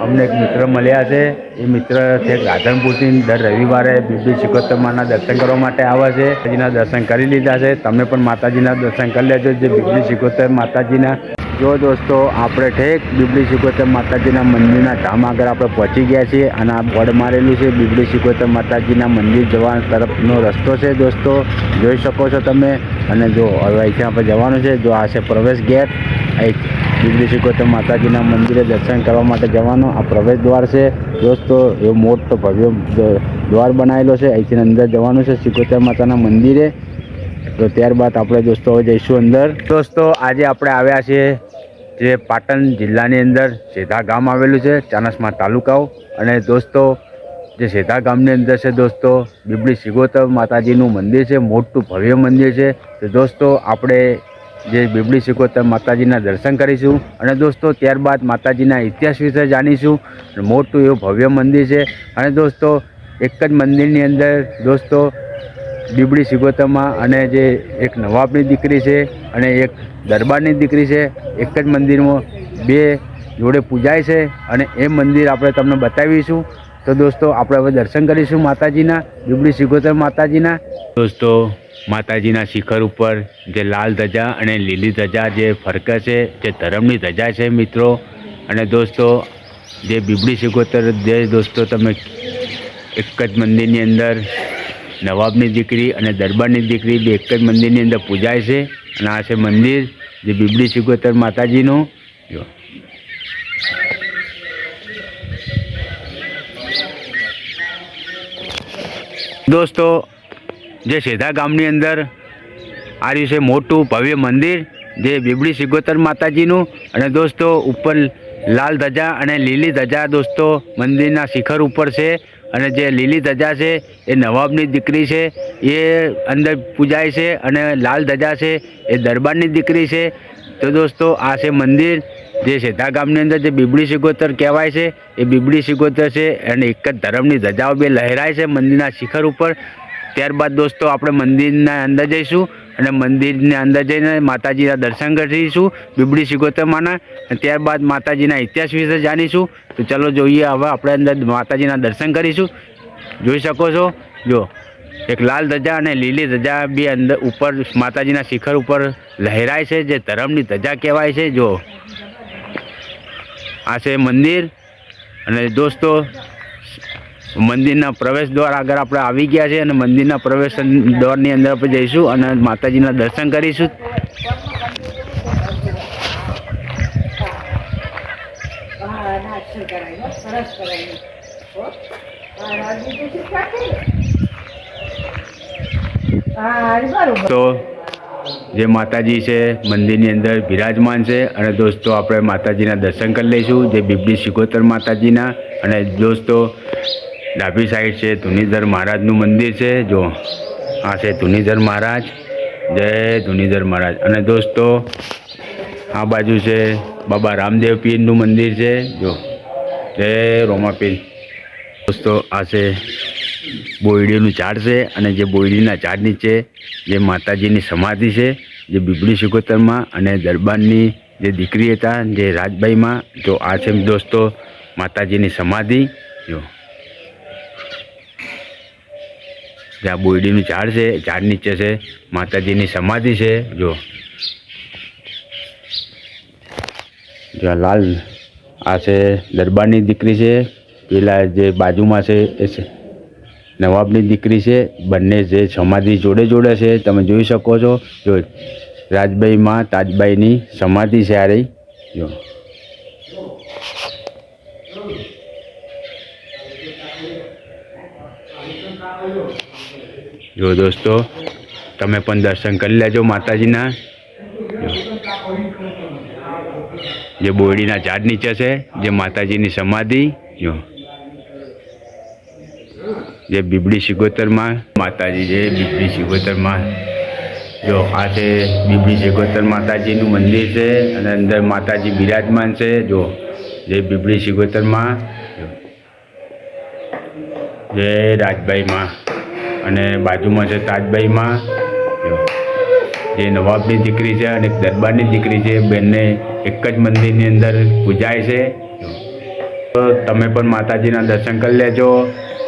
અમને એક મિત્ર મળ્યા છે। એ મિત્ર છેક રાધનપુરથી દર રવિવારે બીબી સિકોતર માના દર્શન કરવા માટે આવે છે। માતાજીના દર્શન કરી લીધા છે। તમે પણ માતાજીના દર્શન કરી લેજો જે બીબી સિકોતર માતાજીના। જો દોસ્તો આપણે ઠેક બીબી સિકોતર માતાજીના મંદિરના ધામ આગળ આપણે પહોંચી ગયા છીએ અને આ બોર્ડ મારેલું છે બીબી સિકોતર માતાજીના મંદિર જવા તરફનો રસ્તો છે દોસ્તો, જોઈ શકો છો તમે। અને જો હવે અહીંથી આપણે જવાનું છે। જો આ છે પ્રવેશ ગેટ, બીબી સિકોતર માતાજીના મંદિરે દર્શન કરવા માટે જવાનો આ પ્રવેશ દ્વાર છે દોસ્તો। એ મોટો ભવ્ય દ્વાર બનાવેલો છે, અહીંથી અંદર જવાનું છે સિકોતર માતાના મંદિરે। તો ત્યારબાદ આપણે દોસ્તો હવે જઈશું અંદર। દોસ્તો આજે આપણે આવ્યા છીએ જે પાટણ જિલ્લાની અંદર સેધા ગામ આવેલું છે, ચાણસ્મા તાલુકાઓ। અને દોસ્તો જે સેધા ગામની અંદર છે દોસ્તો બીબી સિકોતર માતાજીનું મંદિર છે, મોટું ભવ્ય મંદિર છે। તો દોસ્તો આપણે જે બીબી સિકોતર માતાજીના દર્શન કરીશું અને દોસ્તો ત્યારબાદ માતાજીના ઇતિહાસ વિશે જાણીશું। મોટું એવું ભવ્ય મંદિર છે અને દોસ્તો એક જ મંદિરની અંદર દોસ્તો બીબી સિકોતરમાં અને જે એક નવાબની દીકરી છે અને એક દરબારની દીકરી છે, એક જ મંદિરમાં બે જોડે પૂજાય છે અને એ મંદિર આપણે તમને બતાવીશું। તો દોસ્તો આપણે હવે દર્શન કરીશું માતાજીના, બીબી સિકોતર માતાજીના। દોસ્તો માતાજીના શિખર ઉપર જે લાલ ધજા અને લીલી ધજા જે ફરકે છે, જે ધર્મની ધજા છે મિત્રો। અને દોસ્તો જે બીબી સિકોતર જે દોસ્તો તમે એક જ મંદિરની અંદર નવાબની દીકરી અને દરબારની દીકરી બે એક જ મંદિરની અંદર પૂજાય છે અને આ છે મંદિર જે બીબી સિકોતર માતાજીનું। જો દોસ્તો જે સેધા ગામની અંદર આવ્યું છે મોટું ભવ્ય મંદિર જે બીબી સિકોતર માતાજીનું। અને દોસ્તો ઉપર લાલ ધજા અને લીલી ધજા દોસ્તો મંદિરના શિખર ઉપર છે અને જે લીલી ધજા છે એ નવાબની દીકરી છે, એ અંદર પૂજાય છે અને લાલ ધજા છે એ દરબારની દીકરી છે। તો દોસ્તો આ છે મંદિર જે સેધા ગામની અંદર જે બીબી સિકોતર કહેવાય છે, એ બીબી સિકોતર છે અને એક જ ધર્મની ધજાઓ બે લહેરાય છે મંદિરના શિખર ઉપર। ત્યારબાદ દોસ્તો આપણે મંદિરના અંદર જઈશું અને મંદિરની અંદર જઈને માતાજીના દર્શન કરીશું બીબી સિકોતરમાંના। ત્યારબાદ માતાજીના ઇતિહાસ વિશે જાણીશું। તો ચલો જોઈએ હવે આપણે અંદર માતાજીના દર્શન કરીશું। જોઈ શકો છો જો એક લાલ ધજા અને લીલી ધજા બે અંદર ઉપર માતાજીના શિખર ઉપર લહેરાય છે, જે ધર્મની ધજા કહેવાય છે। જો આ છે મંદિર અને દોસ્તો મંદિરના પ્રવેશ દ્વાર આગળ આપણે આવી ગયા છે અને મંદિરના પ્રવેશ દ્વારની અંદર આપણે જઈશું અને માતાજીના દર્શન કરીશું। તો જે માતાજી છે મંદિરની અંદર બિરાજમાન છે અને દોસ્તો આપણે માતાજીના દર્શન કરી લઈશું જે બીબી સિકોતર માતાજીના। અને દોસ્તો ડાબી સાઈડ છે ધુનીધર મહારાજનું મંદિર છે। જો આ છે ધુનીધર મહારાજ, જય ધુનીધર મહારાજ। અને દોસ્તો આ બાજુ છે બાબા રામદેવ પીરનું મંદિર છે। જો જય રોમાપીર। દોસ્તો આ છે બોયડીનું ઝાડ છે અને જે બોયડીના ઝાડ નીચે જે માતાજીની સમાધિ છે જે બીબી સિકોતરમાં અને દરબારની જે દીકરી હતા જે રાજબાઈમાં। જો આ છે દોસ્તો માતાજીની સમાધિ। જો જ્યાં બોયડીનું ઝાડ છે, ઝાડ નીચે છે માતાજીની સમાધિ છે। જો જ્યાં લાલ આ છે દરબારની દીકરી છે, પેલા જે બાજુમાં છે એ છે નવાબની દીકરી છે। બંને જે સમાધિ જોડે જોડે છે તમે જોઈ શકો છો। જો રાજબાઈમાં તાજબાઈની સમાધિ છે આ રહી। જો દોસ્તો તમે પણ દર્શન કરી લેજો માતાજીના। જે બોયડીના ઝાડ નીચે છે જે માતાજીની સમાધિ। જો જે બીબી સિકોતરમાં માતાજી છે બીબી સિકોતરમાં। જો આ છે બીબી સિકોતર માતાજીનું મંદિર છે અને અંદર માતાજી બિરાજમાન છે। જો જે બીબી સિકોતરમાં જે રાજબાઈમાં અને બાજુમાં છે તાજબાઈમાં। જે નવાબની દીકરી છે અને દરબારની દીકરી છે, બંને એક જ મંદિરની અંદર પૂજાય છે। તો તમે પણ માતાજીના દર્શન કરી લેજો.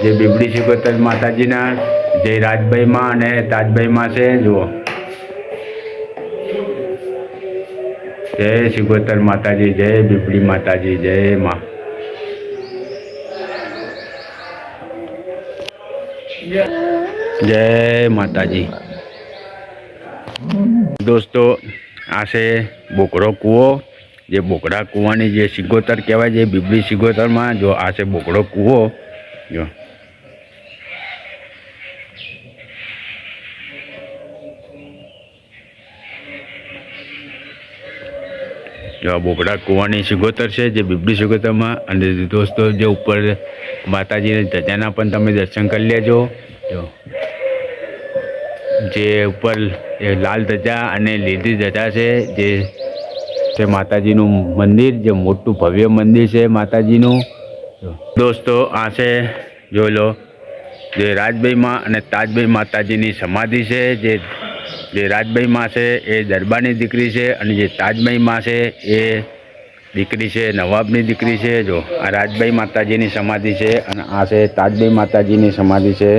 જે બીબડી સિકોતર માતાજીના જય રાજભાઈમાં અને તાજભાઈમાં છે. જુઓ, જય સિકોતર માતાજી, જય બીબડી માતાજી, જય માં. જય માતાજી. દોસ્તો, આ છે બોકડો કૂવો. જે બોકડા કૂવાની જે સિકોતર કહેવાય છે બીબડી સિકોતરમાં. જો આ છે બોકડો કૂવો. જો આ બોકડા કૂવાની સિકોતર છે જે બીબડી સિકોતરમાં. અને દોસ્તો, જે ઉપર માતાજીની ધજાના પણ તમે દર્શન કરી લેજો. જો જે ઉપર એ લાલ ધજા અને લીલી ધજા છે, જે છે માતાજીનું મંદિર, જે મોટું ભવ્ય મંદિર છે માતાજીનું. દોસ્તો, આ છે જોઈ લો, જે રાજભાઈમાં અને તાજભાઈ માતાજીની સમાધિ છે. જે રાજભાઈમાં છે એ દરબારની દીકરી છે, અને જે તાજભાઈમાં છે એ દીકરી છે નવાબની દીકરી છે. જો આ રાજભાઈ માતાજીની સમાધિ છે અને આ છે તાજભાઈ માતાજીની સમાધિ છે.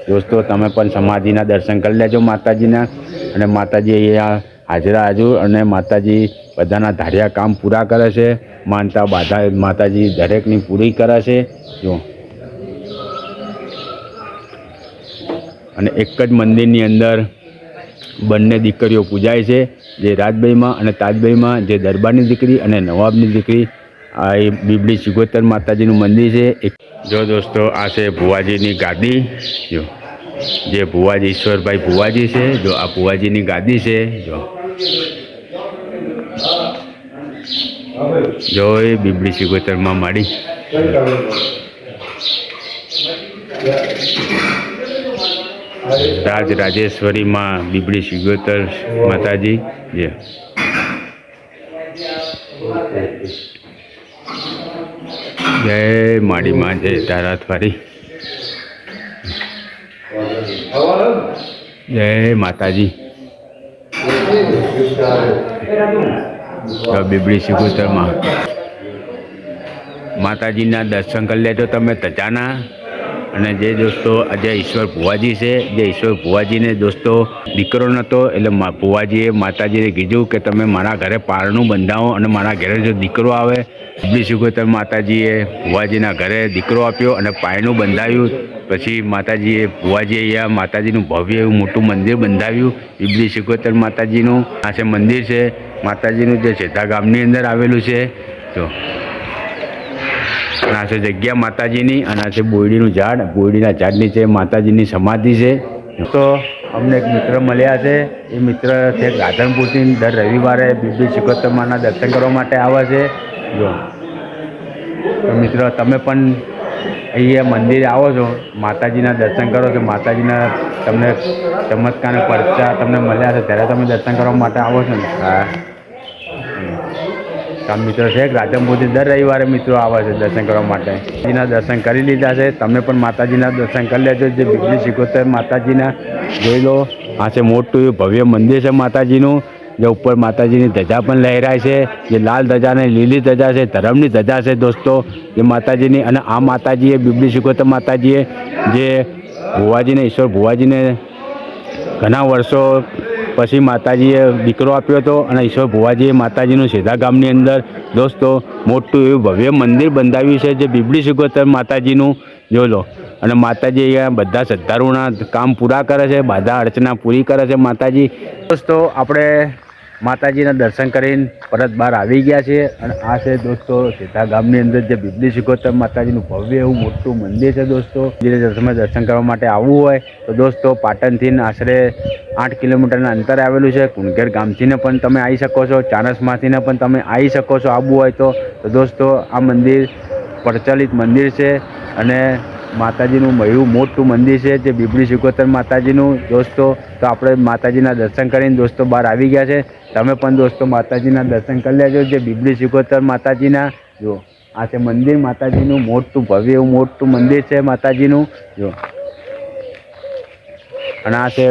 દોસ્તો, તમે પણ સમાધિના દર્શન કરી લેજો માતાજીના. અને માતાજી અહીંયા હાજરા હાજર, અને માતાજી બધાના ધાર્યા કામ પૂરા કરે છે. માનતા બાધા માતાજી દરેકની પૂરી કરે છે. જો અને એક જ મંદિરની અંદર બંને દીકરીઓ પૂજાય છે, જે રાજભાઈમાં અને તાજભાઈમાં, જે દરબારની દીકરી અને નવાબની દીકરી. આ એ બીબડી સિકોતર માતાજીનું મંદિર છે. જો દોસ્તો, આ છે ભુવાજીની ગાદી. જો જે ભુવાજી ઈશ્વરભાઈ ભુવાજી છે. જો આ ભુવાજીની ગાદી છે. જો એ બીબડી સિકોતરમાં માડી. રાજરાજેશ્વરીમાં બીબડી સિકોતર માતાજી. જે જય માડીમાં, જય તારાથવારી, જય માતાજી. બીબડી સિકોતરમાં માતાજીના દર્શન કરી લેજો તમે ધજાના. અને જે દોસ્તો, જે ઈશ્વર ભુવાજી છે, જે ઈશ્વર ભુવાજીને દોસ્તો દીકરો નહોતો, એટલે ભુવાજીએ માતાજીને કીધું કે તમે મારા ઘરે પારણું બંધાવો, અને મારા ઘરે જો દીકરો આવે. બીબડી સિકોતર માતાજીએ ભુવાજીના ઘરે દીકરો આપ્યો અને પાયણું બંધાવ્યું. પછી માતાજીએ ભુવાજીએ અહીંયા માતાજીનું ભવ્ય એવું મોટું મંદિર બંધાવ્યું બીબડી સિકોતર માતાજીનું. આ છે મંદિર છે માતાજીનું, જે છેતા ગામની અંદર આવેલું છે. જો આ છે જગ્યા માતાજીની, અને આ છે બોયડીનું ઝાડ. બોયડીના ઝાડ નીચે માતાજીની સમાધિ છે. તો અમને એક મિત્ર મળ્યા છે. એ મિત્ર છે રાધનપુરથી દર રવિવારે બીબડી સિકોતરમાંના દર્શન કરવા માટે આવે છે. જો તો મિત્રો, તમે પણ અહીંયા મંદિરે આવો છો, માતાજીના દર્શન કરો છો, માતાજીના તમને ચમત્કાર પરચા તમને મળ્યા છે, ત્યારે તમે દર્શન કરવા માટે આવો છો ને. હા, મિત્રો છે રાધનપુરથી દર રવિવારે મિત્રો આવે છે દર્શન કરવા માટે. માતાજીના દર્શન કરી લીધા છે, તમે પણ માતાજીના દર્શન કરી લેજો. જે બીબડી સિકોતર માતાજીના જોઈ લો. આ છે મોટું ભવ્ય મંદિર છે માતાજીનું. જે ઉપર માતાજીની ધજા પણ લહેરાય છે, જે લાલ ધજા અને લીલી ધજા છે, ધર્મની ધજા છે દોસ્તો, જે માતાજીની. અને આ માતાજીએ બીબડી સિકોતર માતાજીએ જે ભુવાજીને, ઈશ્વર ભુવાજીને ઘણા વર્ષો પછી માતાજીએ દીકરો આપ્યો હતો, અને ઈશ્વર ભુવાજીએ માતાજીનું સીધા ગામની અંદર દોસ્તો મોટું એવું ભવ્ય મંદિર બંધાવ્યું છે, જે બીબડી સિકોતર માતાજીનું. જોઈ લો. અને માતાજી અહીંયા બધા શ્રદ્ધાળુઓના કામ પૂરા કરે છે, બાધા અર્ચના પૂરી કરે છે માતાજી. દોસ્તો, આપણે માતાજીના દર્શન કરીને પરત બહાર આવી ગયા છીએ. અને આ છે દોસ્તો સીધા ગામની અંદર જે બીબડી સિકોતર માતાજીનું ભવ્ય એવું મોટું મંદિર છે દોસ્તો. જે તમે દર્શન કરવા માટે આવવું હોય તો દોસ્તો, પાટણથી આશરે 8 કિલોમીટરના અંતરે આવેલું છે. કુણઘેર ગામથીને પણ તમે આવી શકો છો, ચાણસમાંથી પણ તમે આવી શકો છો આવવું હોય તો. દોસ્તો, આ મંદિર પ્રચલિત મંદિર છે, અને માતાજીનું એવું મોટું મંદિર છે, જે બીબડી સિકોતર માતાજીનું દોસ્તો. તો આપણે માતાજીના દર્શન કરીને દોસ્તો બહાર આવી ગયા છે. તમે પણ દોસ્તો માતાજીના દર્શન કરી લેજો, જે બીબડી સિકોતર માતાજીના. જો આ છે મંદિર માતાજીનું, મોટું ભવ્ય એવું મોટું મંદિર છે માતાજીનું. જો અને આ છે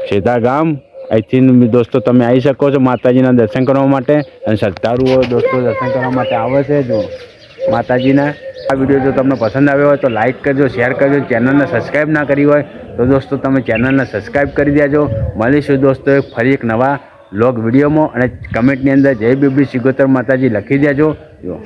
સીધા ગામ. અહીંથી દોસ્તો તમે આવી શકો છો માતાજીના દર્શન કરવા માટે. અને શ્રદ્ધાળુઓ દોસ્તો દર્શન કરવા માટે આવે છે. જો માતાજીના. આ વિડીયો જો તમને પસંદ આવ્યો હોય તો લાઇક કરજો, શેર કરજો. ચેનલને સબસ્ક્રાઈબ ના કરી હોય તો દોસ્તો તમે ચેનલને સબસ્ક્રાઈબ કરી દેજો. મળીશું દોસ્તો ફરી એક નવા વ્લોગ વિડીયોમાં, અને કમેન્ટની અંદર જય બીબી સિગોતર માતાજી લખી દેજો. જો